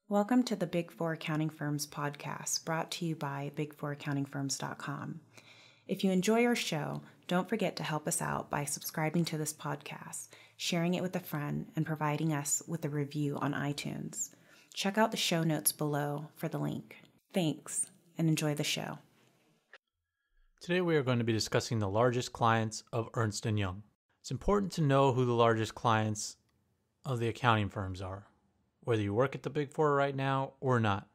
Welcome to the Big Four Accounting Firms podcast, brought to you by big4accountingfirms.com. If you enjoy our show, don't forget to help us out by subscribing to this podcast, sharing it with a friend, and providing us with a review on iTunes. Check out the show notes below for the link. Thanks, and enjoy the show. Today we are going to be discussing the largest clients of Ernst & Young. It's important to know who the largest clients of the accounting firms are, whether you work at the Big Four right now or not.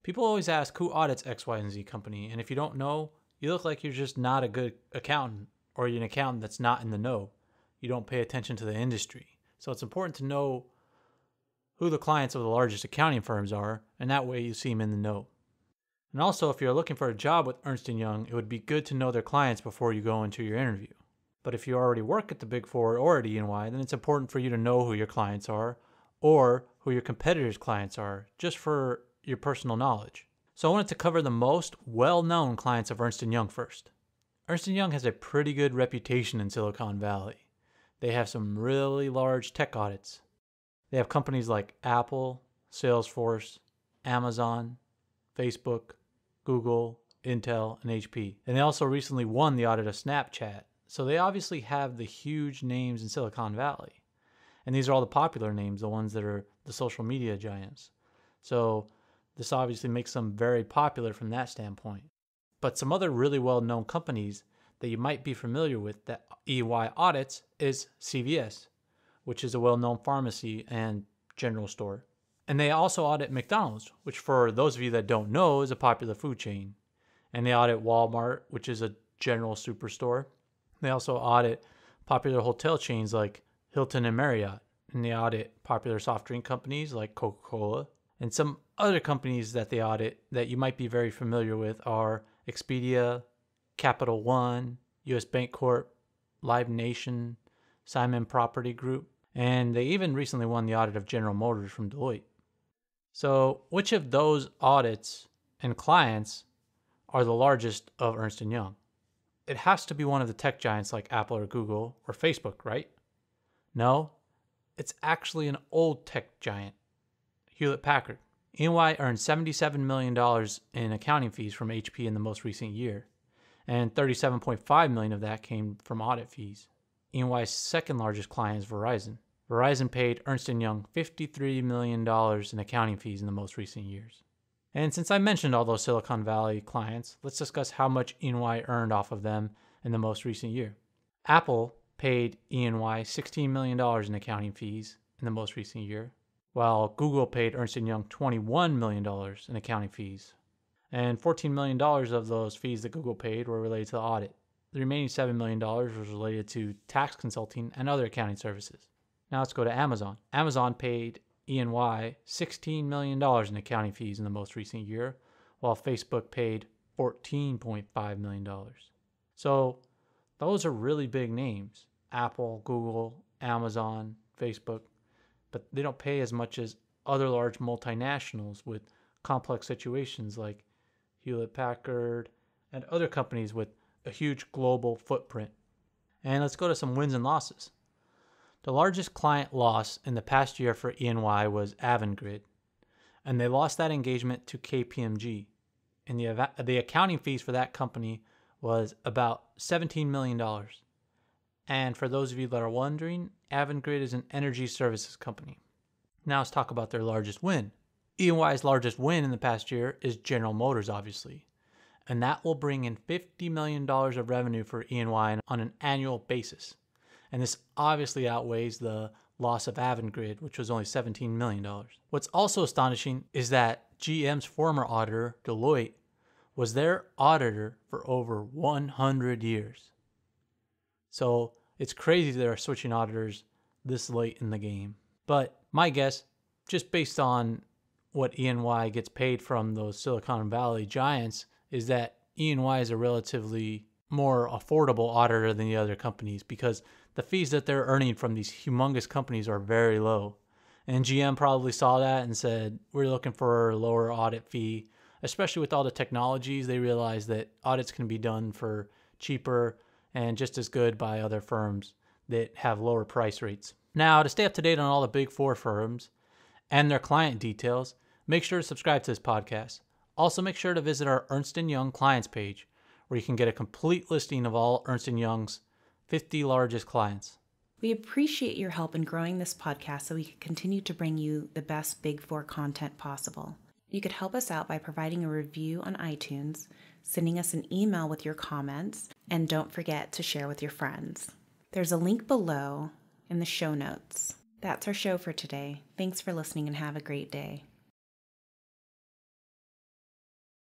People always ask who audits X, Y, and Z company, and if you don't know, you look like you're just not a good accountant, or you're an accountant that's not in the know. You don't pay attention to the industry. So it's important to know who the clients of the largest accounting firms are, and that way you see them in the know. And also, if you're looking for a job with Ernst & Young, it would be good to know their clients before you go into your interview. But if you already work at the Big Four or at E&Y, then it's important for you to know who your clients are or who your competitors' clients are, just for your personal knowledge. So I wanted to cover the most well-known clients of Ernst & Young first. Ernst & Young has a pretty good reputation in Silicon Valley. They have some really large tech audits. They have companies like Apple, Salesforce, Amazon, Facebook, Google, Intel, and HP. And they also recently won the audit of Snapchat. So they obviously have the huge names in Silicon Valley. And these are all the popular names, the ones that are the social media giants. So this obviously makes them very popular from that standpoint. But some other really well-known companies that you might be familiar with that EY audits is CVS, which is a well-known pharmacy and general store. And they also audit McDonald's, which for those of you that don't know is a popular food chain. And they audit Walmart, which is a general superstore. They also audit popular hotel chains like Hilton and Marriott. And they audit popular soft drink companies like Coca-Cola. And some other companies that they audit that you might be very familiar with are Expedia, Capital One, US Bank Corp, Live Nation, Simon Property Group. And they even recently won the audit of General Motors from Deloitte. So which of those audits and clients are the largest of Ernst & Young? It has to be one of the tech giants like Apple or Google or Facebook, right? No, it's actually an old tech giant, Hewlett Packard. EY earned $77 million in accounting fees from HP in the most recent year, and $37.5 million of that came from audit fees. EY's second largest client is Verizon. Verizon paid Ernst & Young $53 million in accounting fees in the most recent years. And since I mentioned all those Silicon Valley clients, let's discuss how much EY earned off of them in the most recent year. Apple paid EY $16 million in accounting fees in the most recent year, while Google paid Ernst & Young $21 million in accounting fees. And $14 million of those fees that Google paid were related to the audit. The remaining $7 million was related to tax consulting and other accounting services. Now let's go to Amazon. Amazon paid E&Y $16 million in accounting fees in the most recent year, while Facebook paid $14.5 million. So those are really big names. Apple, Google, Amazon, Facebook, but they don't pay as much as other large multinationals with complex situations like Hewlett Packard and other companies with a huge global footprint. And let's go to some wins and losses. The largest client loss in the past year for E&Y was Avangrid, and they lost that engagement to KPMG. And the accounting fees for that company was about $17 million. And for those of you that are wondering, Avangrid is an energy services company. Now let's talk about their largest win. E&Y's largest win in the past year is General Motors, obviously. And that will bring in $50 million of revenue for E&Y on an annual basis. And this obviously outweighs the loss of Avangrid, which was only $17 million. What's also astonishing is that GM's former auditor, Deloitte, was their auditor for over 100 years. So it's crazy they're switching auditors this late in the game. But my guess, just based on what E&Y gets paid from those Silicon Valley giants, is that E&Y is a relatively more affordable auditor than the other companies because the fees that they're earning from these humongous companies are very low. And GM probably saw that and said, we're looking for a lower audit fee. Especially with all the technologies, they realize that audits can be done for cheaper and just as good by other firms that have lower price rates. Now, to stay up to date on all the Big Four firms and their client details, Make sure to subscribe to this podcast. Also, make sure to visit our Ernst & Young clients page, where you can get a complete listing of all Ernst & Young's 50 largest clients. We appreciate your help in growing this podcast so we can continue to bring you the best Big Four content possible. You could help us out by providing a review on iTunes, sending us an email with your comments, and don't forget to share with your friends. There's a link below in the show notes. That's our show for today. Thanks for listening and have a great day.